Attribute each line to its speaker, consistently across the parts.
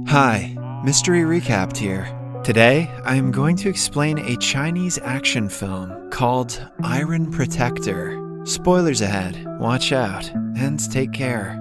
Speaker 1: Hi, Mystery Recapped here. Today, I am going to explain a Chinese action film called Iron Protector. Spoilers ahead, watch out, and take care.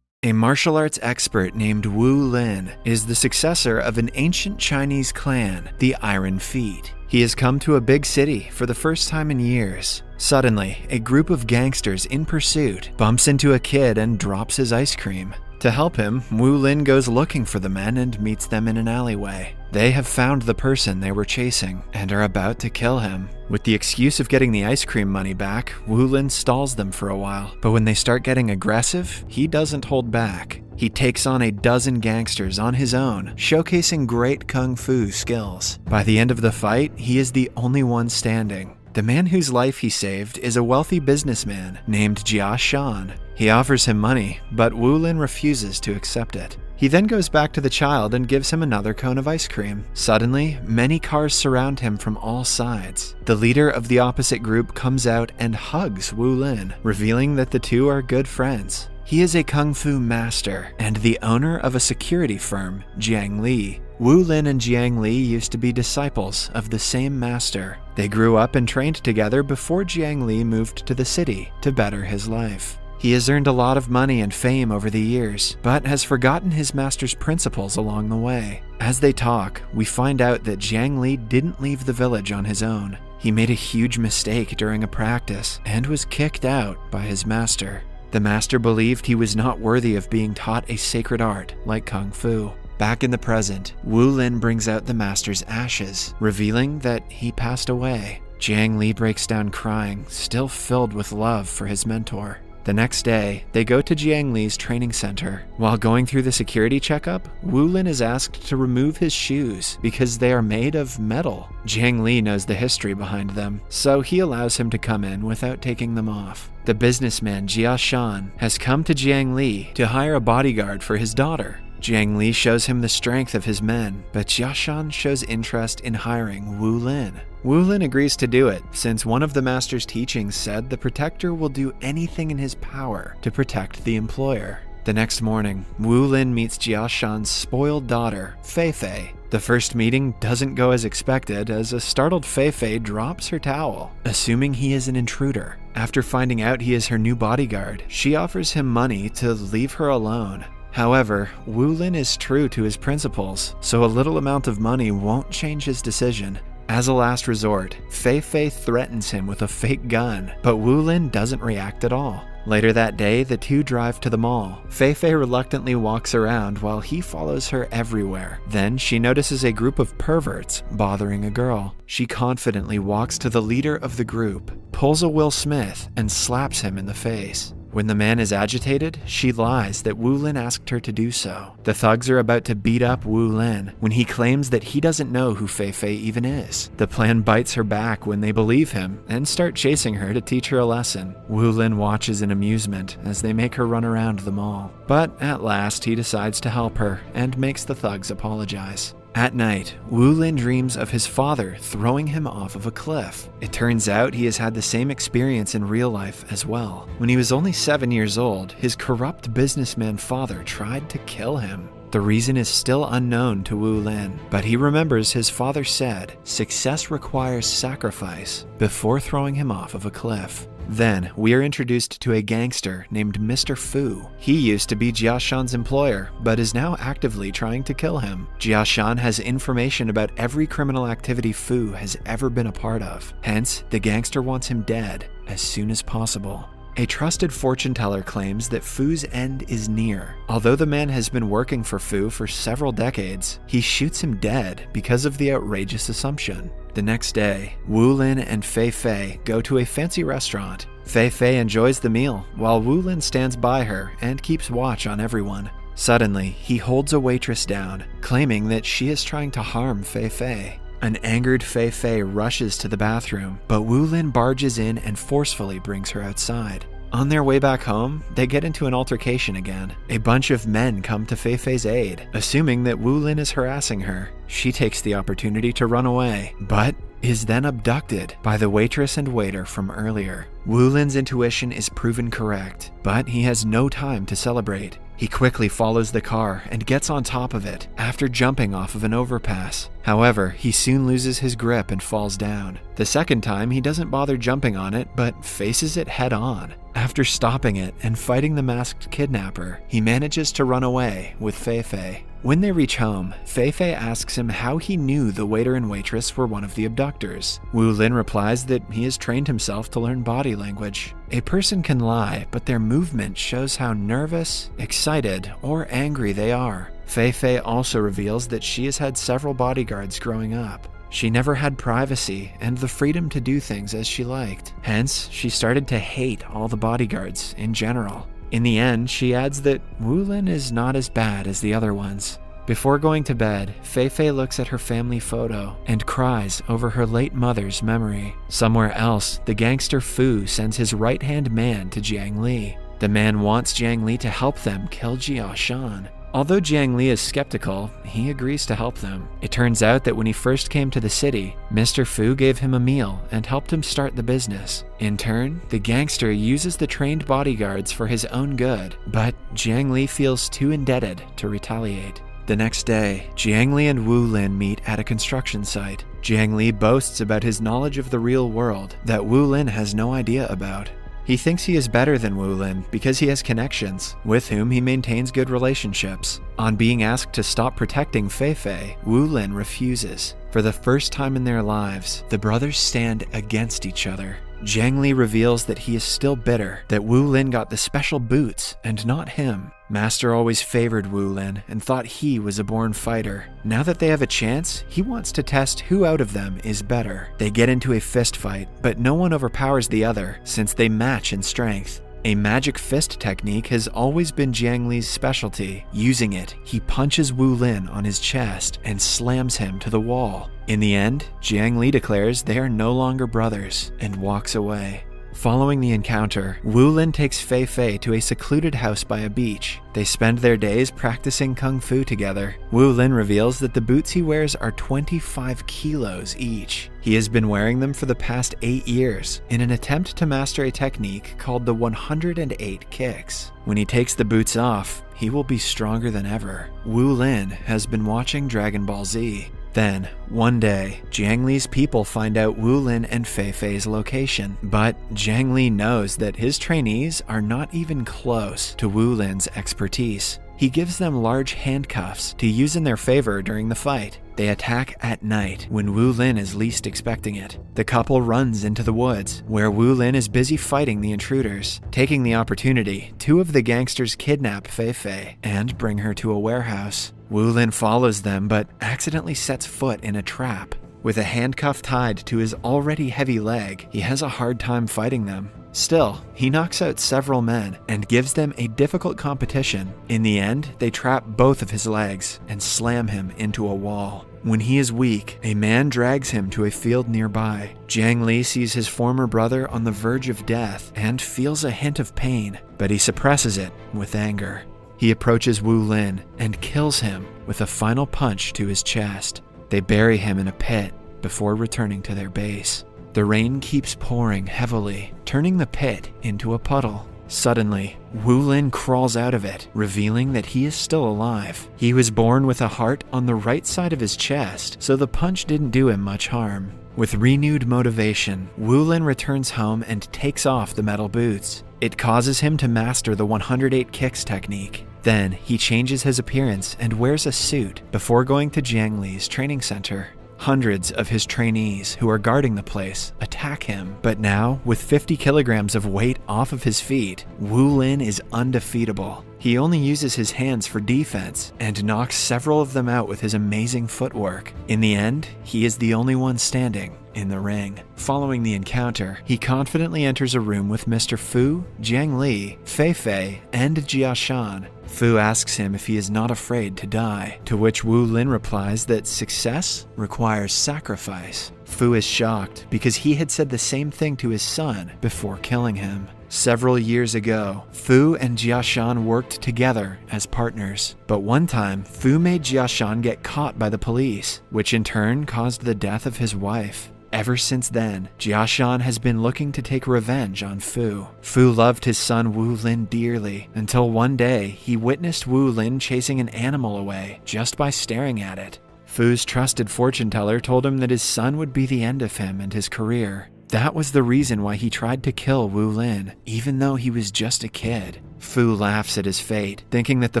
Speaker 1: A martial arts expert named Wu Lin is the successor of an ancient Chinese clan, the Iron Feet. He has come to a big city for the first time in years. Suddenly, a group of gangsters in pursuit bumps into a kid and drops his ice cream. To help him, Wu Lin goes looking for the men and meets them in an alleyway. They have found the person they were chasing and are about to kill him. With the excuse of getting the ice cream money back, Wu Lin stalls them for a while, but when they start getting aggressive, he doesn't hold back. He takes on a dozen gangsters on his own, showcasing great kung fu skills. By the end of the fight, he is the only one standing. The man whose life he saved is a wealthy businessman named Jia Shan. He offers him money, but Wu Lin refuses to accept it. He then goes back to the child and gives him another cone of ice cream. Suddenly, many cars surround him from all sides. The leader of the opposite group comes out and hugs Wu Lin, revealing that the two are good friends. He is a kung fu master and the owner of a security firm, Jiang Li. Wu Lin and Jiang Li used to be disciples of the same master. They grew up and trained together before Jiang Li moved to the city to better his life. He has earned a lot of money and fame over the years, but has forgotten his master's principles along the way. As they talk, we find out that Jiang Li didn't leave the village on his own. He made a huge mistake during a practice and was kicked out by his master. The master believed he was not worthy of being taught a sacred art like kung fu. Back in the present, Wu Lin brings out the master's ashes, revealing that he passed away. Jiang Li breaks down crying, still filled with love for his mentor. The next day, they go to Jiang Li's training center. While going through the security checkup, Wu Lin is asked to remove his shoes because they are made of metal. Jiang Li knows the history behind them, so he allows him to come in without taking them off. The businessman Jia Shan has come to Jiang Li to hire a bodyguard for his daughter. Jiang Li shows him the strength of his men, but Jia Shan shows interest in hiring Wu Lin. Wu Lin agrees to do it, since one of the master's teachings said the protector will do anything in his power to protect the employer. The next morning, Wu Lin meets Jia Shan's spoiled daughter, Fei Fei. The first meeting doesn't go as expected, as a startled Fei Fei drops her towel, assuming he is an intruder. After finding out he is her new bodyguard, she offers him money to leave her alone. However, Wu Lin is true to his principles, so a little amount of money won't change his decision. As a last resort, Fei Fei threatens him with a fake gun, but Wu Lin doesn't react at all. Later that day, the two drive to the mall. Fei Fei reluctantly walks around while he follows her everywhere. Then she notices a group of perverts bothering a girl. She confidently walks to the leader of the group, pulls a Will Smith, and slaps him in the face. When the man is agitated, she lies that Wu Lin asked her to do so. The thugs are about to beat up Wu Lin when he claims that he doesn't know who Fei Fei even is. The plan bites her back when they believe him and start chasing her to teach her a lesson. Wu Lin watches in amusement as they make her run around the mall. But at last he decides to help her and makes the thugs apologize. At night, Wu Lin dreams of his father throwing him off of a cliff. It turns out he has had the same experience in real life as well. When he was only 7 years old, his corrupt businessman father tried to kill him. The reason is still unknown to Wu Lin, but he remembers his father said, "Success requires sacrifice," before throwing him off of a cliff. Then, we are introduced to a gangster named Mr. Fu. He used to be Jia Shan's employer, but is now actively trying to kill him. Jia Shan has information about every criminal activity Fu has ever been a part of. Hence, the gangster wants him dead as soon as possible. A trusted fortune teller claims that Fu's end is near. Although the man has been working for Fu for several decades, he shoots him dead because of the outrageous assumption. The next day, Wu Lin and Fei Fei go to a fancy restaurant. Fei Fei enjoys the meal, while Wu Lin stands by her and keeps watch on everyone. Suddenly, he holds a waitress down, claiming that she is trying to harm Fei Fei. An angered Fei Fei rushes to the bathroom, but Wu Lin barges in and forcefully brings her outside. On their way back home, they get into an altercation again. A bunch of men come to Fei Fei's aid, assuming that Wu Lin is harassing her. She takes the opportunity to run away, but is then abducted by the waitress and waiter from earlier. Wu Lin's intuition is proven correct, but he has no time to celebrate. He quickly follows the car and gets on top of it after jumping off of an overpass. However, he soon loses his grip and falls down. The second time, he doesn't bother jumping on it, but faces it head on. After stopping it and fighting the masked kidnapper, he manages to run away with Fei Fei. When they reach home, Fei Fei asks him how he knew the waiter and waitress were one of the abductors. Wu Lin replies that he has trained himself to learn body language. A person can lie, but their movement shows how nervous, excited, or angry they are. Fei Fei also reveals that she has had several bodyguards growing up. She never had privacy and the freedom to do things as she liked. Hence, she started to hate all the bodyguards in general. In the end, she adds that Wu Lin is not as bad as the other ones. Before going to bed, Fei Fei looks at her family photo and cries over her late mother's memory. Somewhere else, the gangster Fu sends his right-hand man to Jiang Li. The man wants Jiang Li to help them kill Jia Shan. Although Jiang Li is skeptical, he agrees to help them. It turns out that when he first came to the city, Mr. Fu gave him a meal and helped him start the business. In turn, the gangster uses the trained bodyguards for his own good, but Jiang Li feels too indebted to retaliate. The next day, Jiang Li and Wu Lin meet at a construction site. Jiang Li boasts about his knowledge of the real world that Wu Lin has no idea about. He thinks he is better than Wu Lin because he has connections, with whom he maintains good relationships. On being asked to stop protecting Fei Fei, Wu Lin refuses. For the first time in their lives, the brothers stand against each other. Jiang Li reveals that he is still bitter that Wu Lin got the special boots and not him. Master always favored Wu Lin and thought he was a born fighter. Now that they have a chance, he wants to test who out of them is better. They get into a fist fight, but no one overpowers the other since they match in strength. A magic fist technique has always been Jiang Li's specialty. Using it, he punches Wu Lin on his chest and slams him to the wall. In the end, Jiang Li declares they are no longer brothers and walks away. Following the encounter, Wu Lin takes Fei Fei to a secluded house by a beach. They spend their days practicing kung fu together. Wu Lin reveals that the boots he wears are 25 kilos each. He has been wearing them for the past 8 years in an attempt to master a technique called the 108 kicks. When he takes the boots off, he will be stronger than ever. Wu Lin has been watching Dragon Ball Z. Then, one day, Jiang Li's people find out Wu Lin and Fei Fei's location, but Jiang Li knows that his trainees are not even close to Wu Lin's expertise. He gives them large handcuffs to use in their favor during the fight. They attack at night when Wu Lin is least expecting it. The couple runs into the woods, where Wu Lin is busy fighting the intruders. Taking the opportunity, two of the gangsters kidnap Fei Fei and bring her to a warehouse. Wu Lin follows them but accidentally sets foot in a trap. With a handcuff tied to his already heavy leg, he has a hard time fighting them. Still, he knocks out several men and gives them a difficult competition. In the end, they trap both of his legs and slam him into a wall. When he is weak, a man drags him to a field nearby. Jiang Li sees his former brother on the verge of death and feels a hint of pain, but he suppresses it with anger. He approaches Wu Lin and kills him with a final punch to his chest. They bury him in a pit before returning to their base. The rain keeps pouring heavily, turning the pit into a puddle. Suddenly, Wu Lin crawls out of it, revealing that he is still alive. He was born with a heart on the right side of his chest, so the punch didn't do him much harm. With renewed motivation, Wu Lin returns home and takes off the metal boots. It causes him to master the 108 kicks technique. Then, he changes his appearance and wears a suit before going to Jiang Li's training center. Hundreds of his trainees who are guarding the place attack him, but now, with 50 kilograms of weight off of his feet, Wu Lin is undefeatable. He only uses his hands for defense and knocks several of them out with his amazing footwork. In the end, he is the only one standing in the ring. Following the encounter, he confidently enters a room with Mr. Fu, Jiang Li, Fei Fei, and Jia Shan. Fu asks him if he is not afraid to die, to which Wu Lin replies that success requires sacrifice. Fu is shocked because he had said the same thing to his son before killing him. Several years ago, Fu and Jia Shan worked together as partners. But one time, Fu made Jia Shan get caught by the police, which in turn caused the death of his wife. Ever since then, Jia Shan has been looking to take revenge on Fu. Fu loved his son Wu Lin dearly, until one day he witnessed Wu Lin chasing an animal away just by staring at it. Fu's trusted fortune teller told him that his son would be the end of him and his career. That was the reason why he tried to kill Wu Lin, even though he was just a kid. Fu laughs at his fate, thinking that the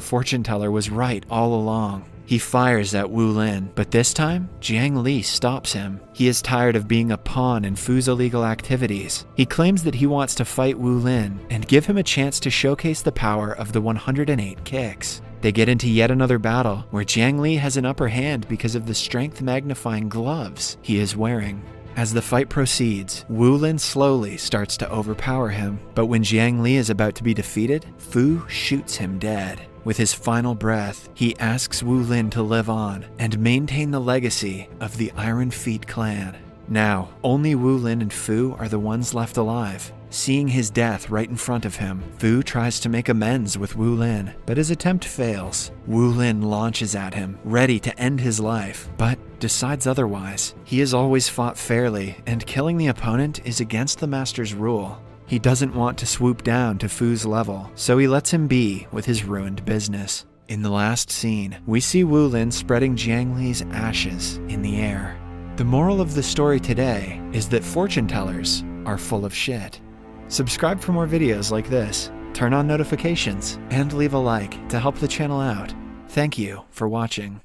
Speaker 1: fortune teller was right all along. He fires at Wu Lin, but this time, Jiang Li stops him. He is tired of being a pawn in Fu's illegal activities. He claims that he wants to fight Wu Lin and give him a chance to showcase the power of the 108 kicks. They get into yet another battle, where Jiang Li has an upper hand because of the strength-magnifying gloves he is wearing. As the fight proceeds, Wu Lin slowly starts to overpower him, but when Jiang Li is about to be defeated, Fu shoots him dead. With his final breath, he asks Wu Lin to live on and maintain the legacy of the Iron Feet clan. Now, only Wu Lin and Fu are the ones left alive. Seeing his death right in front of him, Fu tries to make amends with Wu Lin, but his attempt fails. Wu Lin launches at him, ready to end his life, but decides otherwise. He has always fought fairly, and killing the opponent is against the master's rule. He doesn't want to swoop down to Fu's level, so he lets him be with his ruined business. In the last scene, we see Wu Lin spreading Jiang Li's ashes in the air. The moral of the story today is that fortune tellers are full of shit. Subscribe for more videos like this, turn on notifications, and leave a like to help the channel out. Thank you for watching.